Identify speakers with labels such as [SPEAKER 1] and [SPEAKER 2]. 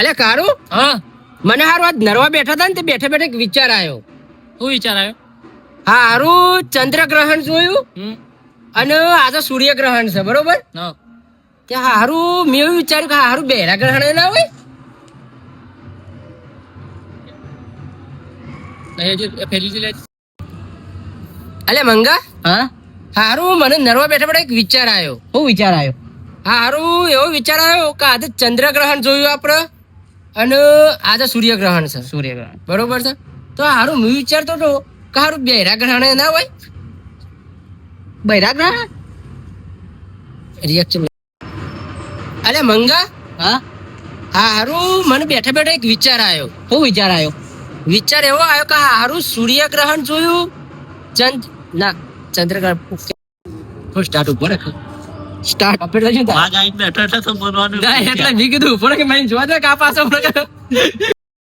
[SPEAKER 1] અલ્યા કારું
[SPEAKER 2] હા
[SPEAKER 1] મને હારું આજ નરવા બેઠા હતા ને તે બેઠા બેઠા એક વિચાર આવ્યો.
[SPEAKER 2] શું વિચાર આવ્યો?
[SPEAKER 1] હારું ચંદ્રગ્રહણ જોયું
[SPEAKER 2] હમ
[SPEAKER 1] અને આજે સૂર્યગ્રહણ છે બરોબર.
[SPEAKER 2] હા
[SPEAKER 1] કે હારું મેં એવું વિચાર્યું કે હારું બેરા ગ્રહણ ના હોય.
[SPEAKER 2] ફેરી લે.
[SPEAKER 1] અલ્યા મંગા
[SPEAKER 2] હા
[SPEAKER 1] હારું મને નરવા બેઠા બેઠા એક વિચાર આવ્યો.
[SPEAKER 2] શું વિચાર આવ્યો?
[SPEAKER 1] હારું એવો વિચાર આવ્યો કે આજે ચંદ્રગ્રહણ જોયું આપડે અને આજે સૂર્યગ્રહણ છે
[SPEAKER 2] સૂર્યગ્રહણ.
[SPEAKER 1] બરોબર છે. તો હારું હું વિચારતો હતો કે હારું બેરા ગ્રહણ ના હોય.
[SPEAKER 2] બૈરા ગ્રહણ?
[SPEAKER 1] રિએક્શન અલે મંગા
[SPEAKER 2] હા
[SPEAKER 1] હારું મને બેઠા બેઠા એક વિચાર આવ્યો.
[SPEAKER 2] શું વિચાર આવ્યો?
[SPEAKER 1] વિચાર એવો આવ્યો કે હારું સૂર્યગ્રહણ જોયું ચંદ્રગ્રહણ સ્ટાર્ટ ઉપર સ્ટાર્ટ એટલે
[SPEAKER 2] આ ગાઈ બેઠા હતા તો બોલવાનું
[SPEAKER 1] મેં કીધું ઉપર કે મને જોવા દે કાપા